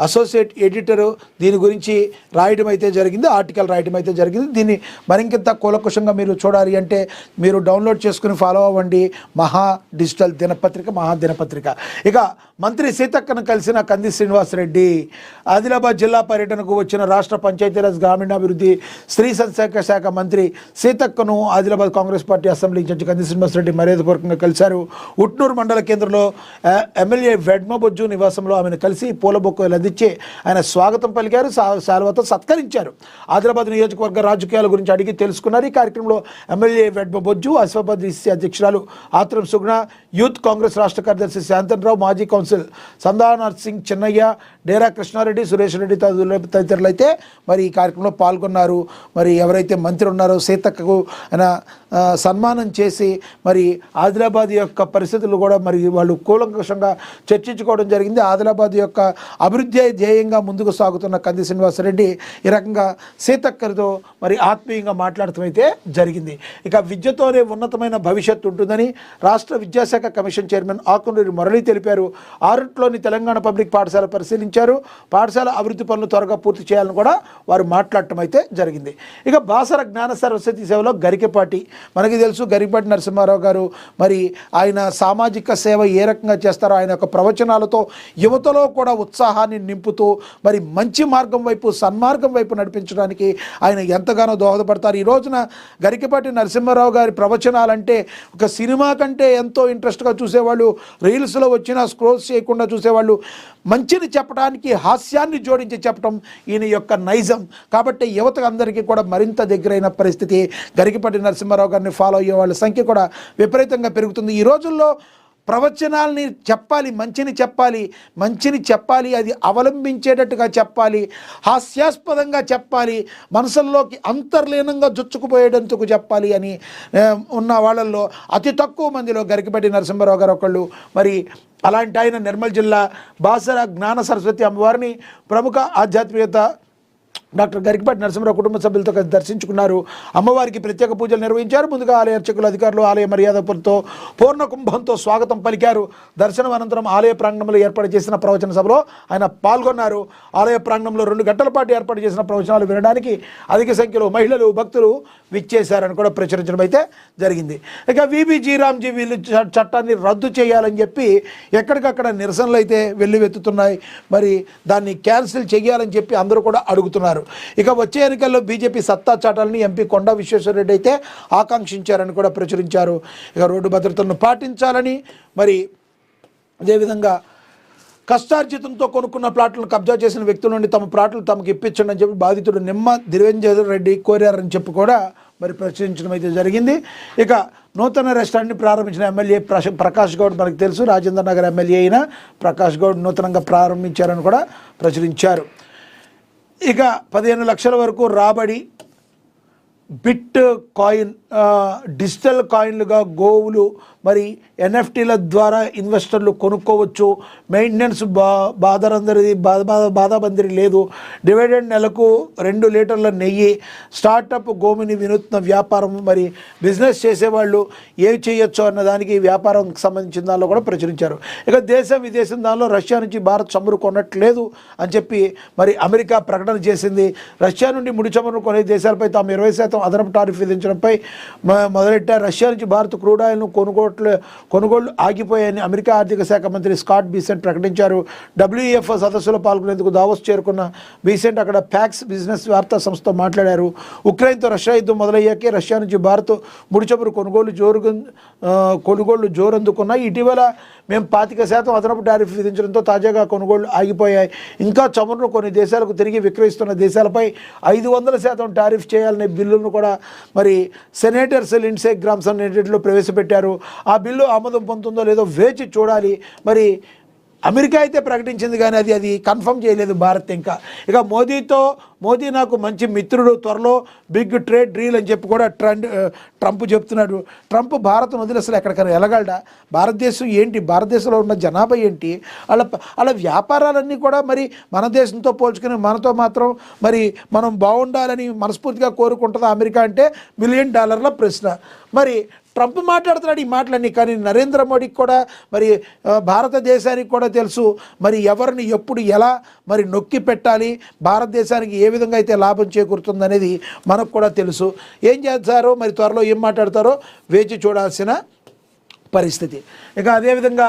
Associate editor దీని గురించి రాయడం అయితే జరిగింది, ఆర్టికల్ రాయడం అయితే జరిగింది. దీన్ని మరింత కూలకుషంగా మీరు చూడాలి అంటే మీరు డౌన్లోడ్ చేసుకుని ఫాలో అవ్వండి మహా డిజిటల్ దినపత్రిక, మహా దినపత్రిక. ఇక మంత్రి సీతక్కను కలిసిన కంది శ్రీనివాసరెడ్డి. ఆదిలాబాద్ జిల్లా పర్యటనకు వచ్చిన రాష్ట్ర పంచాయతీరాజ్ గ్రామీణాభివృద్ధి స్త్రీ సంక్షేమ శాఖ మంత్రి సీతక్కను Adilabad Congress party assembly in charge Kandi Srinivasareddy మర్యాదపూర్వకంగా కలిశారు. ఉట్నూరు మండల కేంద్రంలో ఎమ్మెల్యే వెడ్మబొజ్జు నివాసంలో ఆమెను కలిసి పూల బొక్కలు అందించి ఆయన స్వాగతం పలికారు, శాలువాతో సత్కరించారు. ఆదిలాబాద్ నియోజకవర్గ రాజకీయాల గురించి అడిగి తెలుసుకున్నారు. ఈ కార్యక్రమంలో ఎమ్మెల్యే వెడ్మబొజ్జు, ఆసిఫాబాద్ డిసి అధ్యక్షురాలు ఆత్రం సుగుణ, యూత్ కాంగ్రెస్ రాష్ట్ర కార్యదర్శి శాంతన్రావు, మాజీ కౌన్సిల్ సందానర్ సింగ్ చిన్నయ్య, డేరా కృష్ణారెడ్డి, సురేష్ రెడ్డి తదితరులు అయితే మరి ఈ కార్యక్రమంలో పాల్గొన్నారు. మరి ఎవరైతే మంత్రి ఉన్నారో సీతక్కకు ఆయన సన్మానం చేసి మరి ఆదిలాబాద్ యొక్క పరిస్థితులు కూడా మరి వాళ్ళు కూలంకషంగా చర్చించుకోవడం జరిగింది. ఆదిలాబాద్ యొక్క అభివృద్ధి ధ్యేయంగా ముందుకు సాగుతున్న కంది శ్రీనివాసరెడ్డి ఈ రకంగా సీతక్కతో మరి ఆత్మీయంగా మాట్లాడటం అయితే జరిగింది. ఇక విద్యతోనే ఉన్నతమైన భవిష్యత్తు ఉంటుందని రాష్ట్ర విద్యాశాఖ కమిషన్ చైర్మన్ ఆకునూరి మురళి తెలిపారు. ఆరుట్లోని తెలంగాణ పబ్లిక్ పాఠశాల పరిశీలించారు. పాఠశాల అభివృద్ధి పనులు త్వరగా పూర్తి చేయాలని కూడా వారు మాట్లాడటం అయితే జరిగింది. ఇక బాసర జ్ఞాన సరస్వతి సేవలో గరికపాటి, మనకి తెలుసు గరికపాటి నరసింహారావు గారు మరి ఆయన సామాజిక సేవ ఏ రకంగా చేస్తారో ఆయన యొక్క ప్రవచనాలతో యువతలో కూడా ఉత్సాహాన్ని నింపుతూ మరి మంచి మార్గం వైపు, సన్మార్గం వైపు నడిపించడానికి ఆయన ఎంతగానో దోహదపడతారు. ఈ రోజున గరికపాటి నరసింహారావు గారి ప్రవచనాలంటే ఒక సినిమా కంటే ఎంతో ఇంట్రెస్ట్గా చూసేవాళ్ళు, రీల్స్లో వచ్చినా స్క్రోల్స్ చేయకుండా చూసేవాళ్ళు. మంచిని చెప్పడానికి హాస్యాన్ని జోడించి చెప్పడం ఈయన యొక్క నైజం. కాబట్టి యువత అందరికీ కూడా మరింత దగ్గరైన పరిస్థితి. గరికపాటి నరసింహారావు గారిని ఫాలో అయ్యే వాళ్ళ సంఖ్య కూడా విపరీతంగా పెరుగుతుంది. ఈ రోజుల్లో ప్రవచనాల్ని చెప్పాలి, మంచిని చెప్పాలి, అది అవలంబించేటట్టుగా చెప్పాలి, హాస్యాస్పదంగా చెప్పాలి, మనసుల్లోకి అంతర్లీనంగా జొచ్చుకుపోయేటందుకు చెప్పాలి అని ఉన్న వాళ్ళల్లో అతి తక్కువ మందిలో గరికపాటి నరసింహారావు గారు ఒకళ్ళు. మరి అలాంటి ఆయన నిర్మల్ జిల్లా బాసర జ్ఞాన సరస్వతి అమ్మవారిని ప్రముఖ ఆధ్యాత్మికత డాక్టర్ గరికపాటి నరసింహారావు కుటుంబ సభ్యులతో కలిసి దర్శించుకున్నారు. అమ్మవారికి ప్రత్యేక పూజలు నిర్వహించారు. ముందుగా ఆలయ అర్చకులు, అధికారులు ఆలయ మర్యాదలతో పూర్ణ కుంభంతో స్వాగతం పలికారు. దర్శనం అనంతరం ఆలయ ప్రాంగణంలో ఏర్పాటు చేసిన ప్రవచన సభలో ఆయన పాల్గొన్నారు. ఆలయ ప్రాంగణంలో 2 గంటల పాటు ఏర్పాటు చేసిన ప్రవచనాలు వినడానికి అధిక సంఖ్యలో మహిళలు, భక్తులు విచ్చేశారని కూడా ప్రచురించడం అయితే జరిగింది. ఇక విబిజీ రామ్జీ వీళ్ళు చట్టాన్ని రద్దు చేయాలని చెప్పి ఎక్కడికక్కడ నిరసనలు అయితే వెల్లువెత్తుతున్నాయి. మరి దాన్ని క్యాన్సిల్ చేయాలని చెప్పి అందరూ కూడా అడుగుతున్నారు. ఇక వచ్చే ఎన్నికల్లో బీజేపీ సత్తా చాటాలని ఎంపీ కొండా విశ్వేశ్వరరెడ్డి అయితే ఆకాంక్షించారని కూడా ప్రచురించారు. ఇక రోడ్డు భద్రతను పాటించాలని, మరి అదేవిధంగా కష్టార్జితంతో కొనుక్కున్న ప్లాట్లను కబ్జా చేసిన వ్యక్తుల నుండి తమ ప్లాట్లు తమకు ఇప్పించండి అని చెప్పి బాధితుడు నిమ్మ దివ్యంజర్ రెడ్డి కోరారని చెప్పి కూడా మరి ప్రచురించడం అయితే జరిగింది. ఇక నూతన రెస్టారెంట్ని ప్రారంభించిన ఎమ్మెల్యే ప్రకాష్ గౌడ్, మనకు తెలుసు రాజేంద్ర నగర్ ఎమ్మెల్యే అయిన ప్రకాష్ గౌడ్ నూతనంగా ప్రారంభించారని కూడా ప్రచురించారు. ఇక 15 లక్షల వరకు రాబడి, బిట్ కాయిన్, డిజిటల్ కాయిన్లుగా గోవులు మరి ఎన్ఎఫ్టీల ద్వారా ఇన్వెస్టర్లు కొనుక్కోవచ్చు. మెయింటెనెన్స్ బాధాబందరి లేదు. డివిడెండ్ నెలకు 2 లీటర్ల నెయ్యి. స్టార్టప్ గోమిని వినూత్న వ్యాపారం, మరి బిజినెస్ చేసేవాళ్ళు ఏం చేయొచ్చు అన్న దానికి వ్యాపారంకి సంబంధించిన దానిలో కూడా ప్రచురించారు. ఇక దేశం విదేశం దానిలో రష్యా నుంచి భారత్ చమురు కొనట్లేదు అని చెప్పి మరి అమెరికా ప్రకటన చేసింది. రష్యా నుండి ముడి చమురు కొనే దేశాలపై తాము 20% అదనపు టారిఫ్ విధించడంపై మొదలెట్టారు. రష్యా నుంచి భారత్ క్రూడ్ ఆయిల్ను కొనుగోళ్లు ఆగిపోయాయని అమెరికా ఆర్థిక శాఖ మంత్రి స్కాట్ బీసెంట్ ప్రకటించారు. WEF సదస్సులో పాల్గొనేందుకు దావోస్ చేరుకున్న బీసెంట్ అక్కడ ప్యాక్స్ బిజినెస్ వార్తా సంస్థతో మాట్లాడారు. ఉక్రెయిన్తో రష్యా యుద్ధం మొదలయ్యాకే రష్యా నుంచి భారత్ ముడి చమురు కొనుగోళ్లు జోరందుకున్నాయి. ఇటీవల మేము 25% అదనపు టారిఫ్ విధించడంతో తాజాగా కొనుగోళ్లు ఆగిపోయాయి. ఇంకా చమురును కొన్ని దేశాలకు తిరిగి విక్రయిస్తున్న దేశాలపై 500% టారిఫ్ చేయాలనే బిల్లును కూడా మరి సెనేటర్స్ లిండ్సే గ్రామ్స్ అనేటిలో ప్రవేశపెట్టారు. ఆ బిల్లు ఆమోదం పొందుతుందో లేదో వేచి చూడాలి. మరి అమెరికా అయితే ప్రకటించింది కానీ అది కన్ఫర్మ్ చేయలేదు భారత్ ఇంకా. ఇక మోదీ నాకు మంచి మిత్రుడు, త్వరలో బిగ్ ట్రేడ్ డీల్ అని చెప్పి కూడా ట్రంప్ చెప్తున్నాడు. ట్రంప్ భారత్ను వదిలి అసలు ఎక్కడికైనా వెళ్ళగలడా? భారతదేశం ఏంటి, భారతదేశంలో ఉన్న జనాభా ఏంటి, అలా వ్యాపారాలన్నీ కూడా మరి మన దేశంతో పోల్చుకుని మనతో మాత్రం మరి మనం బాగుండాలని మనస్ఫూర్తిగా కోరుకుంటుందా అమెరికా అంటే $1 మిలియన్ ప్రశ్న. మరి ట్రంప్ మాట్లాడుతున్నాడు ఈ మాటలన్నీ, కానీ నరేంద్ర మోడీకి కూడా మరి భారతదేశానికి కూడా తెలుసు మరి ఎవరిని ఎప్పుడు ఎలా మరి నొక్కి పెట్టాలి, భారతదేశానికి ఏ విధంగా అయితే లాభం చేకూరుతుంది అనేది మనకు కూడా తెలుసు. ఏం చేస్తారో మరి త్వరలో ఏం మాట్లాడతారో వేచి చూడాల్సిన పరిస్థితి. ఇక అదేవిధంగా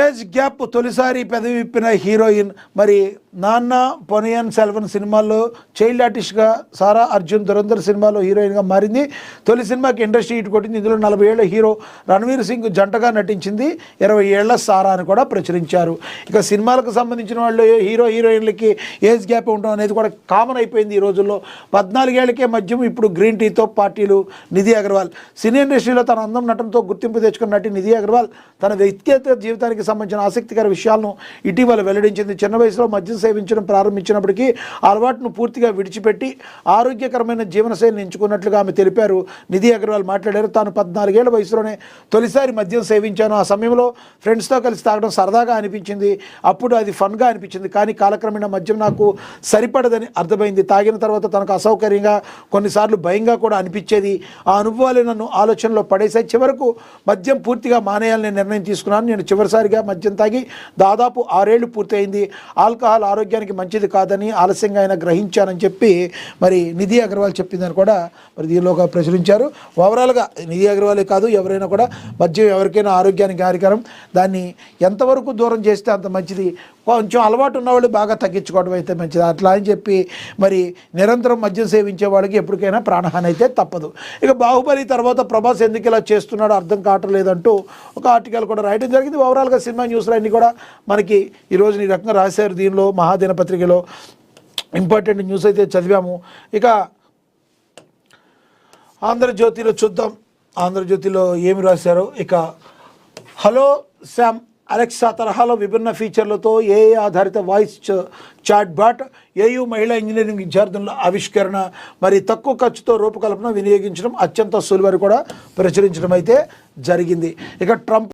ఏజ్ గ్యాప్ తొలిసారి పెదవి విప్పిన హీరోయిన్ మరి నాన్న పొనియన్ సెల్వన్ సినిమాల్లో చైల్డ్ ఆర్టిస్ట్గా సారా అర్జున్ దురంధర్ సినిమాలో హీరోయిన్గా మారింది. తొలి సినిమాకి ఇండస్ట్రీ హిట్ కొట్టింది. ఇందులో 40 ఏళ్ల హీరో రణవీర్ సింగ్ జంటగా నటించింది. 20 ఏళ్ల సారా అని కూడా ప్రచురించారు. ఇక సినిమాలకు సంబంధించిన వాళ్ళు హీరో హీరోయిన్లకి ఏజ్ గ్యాప్ ఉండడం అనేది కూడా కామన్ అయిపోయింది ఈ రోజుల్లో. 14 ఏళ్లకే మద్యం, ఇప్పుడు గ్రీన్ టీతో పార్టీలు. నిధి అగర్వాల్ సినీ ఇండస్ట్రీలో తన అందం నటనతో గుర్తింపు తెచ్చుకున్న నటి నిధి అగర్వాల్ తన వ్యక్తిగత జీవితానికి సంబంధించిన ఆసక్తికర విషయాలను ఇటీవల వెల్లడించింది. చిన్న వయసులో మద్యం సేవించడం ప్రారంభించినప్పటికీ అలవాటును పూర్తిగా విడిచిపెట్టి ఆరోగ్యకరమైన జీవనశైలిని ఎంచుకున్నట్లుగా ఆమె తెలిపారు. నిధి అగర్వాల్ మాట్లాడారు. తాను 14 ఏళ్ల వయసులోనే తొలిసారి మద్యం సేవించాను. ఆ సమయంలో ఫ్రెండ్స్తో కలిసి తాగడం సరదాగా అనిపించింది. అప్పుడు అది ఫన్గా అనిపించింది. కానీ కాలక్రమేణా మద్యం నాకు సరిపడదని అర్థమైంది. తాగిన తర్వాత తనకు అసౌకర్యంగా, కొన్నిసార్లు భయంగా కూడా అనిపించేది. ఆ అనుభవాలు నన్ను ఆలోచనలో పడేసాయి. చివరకు మద్యం పూర్తిగా మానేయాలని నిర్ణయం తీసుకున్నాను. నేను చివరిసారిగా మద్యం తాగి దాదాపు 6 ఏళ్లు పూర్తయింది. ఆల్కహాల్ ఆరోగ్యానికి మంచిది కాదని ఆలస్యంగా ఆయన గ్రహించానని చెప్పి మరి నిధి అగర్వాల్ చెప్పిందని కూడా మరి దీనిలోగా ప్రచురించారు. ఓవరాల్గా నిధి అగర్వాలే కాదు, ఎవరైనా కూడా మద్యం ఎవరికైనా ఆరోగ్యానికి హానికరం. దాన్ని ఎంతవరకు దూరం చేస్తే అంత మంచిది. కొంచెం అలవాటు ఉన్నవాళ్ళు బాగా తగ్గించుకోవడం అయితే మంచిది. అట్లా అని చెప్పి మరి నిరంతరం మద్యం సేవించే వాళ్ళకి ఎప్పటికైనా ప్రాణహాని అయితే తప్పదు. ఇక బాహుబలి తర్వాత ప్రభాస్ ఎందుకు ఇలా చేస్తున్నాడో అర్థం కావటం లేదంటూ ఒక ఆర్టికల్ కూడా రాయడం జరిగింది. ఓవరాల్గా సినిమా న్యూస్లు అన్నీ కూడా మనకి ఈరోజు ఈ రకంగా రాశారు. దీనిలో మహాదినపత్రికలో ఇంపార్టెంట్ న్యూస్ అయితే చదివాము. ఇక ఆంధ్రజ్యోతిలో చూద్దాం. ఆంధ్రజ్యోతిలో ఏమి రాశారో. ఇక హలో శామ్ అలెక్సా తరహాలో విభిన్న ఫీచర్లతో ఏఐ ఆధారిత వాయిస్ చాట్ బాట్ ఏయూ మహిళా ఇంజనీరింగ్ విద్యార్థుల ఆవిష్కరణ. మరి తక్కువ ఖర్చుతో రూపకల్పన వినియోగించడం అత్యంత సులువని కూడా ప్రచురించడం అయితే జరిగింది. ఇక ట్రంప్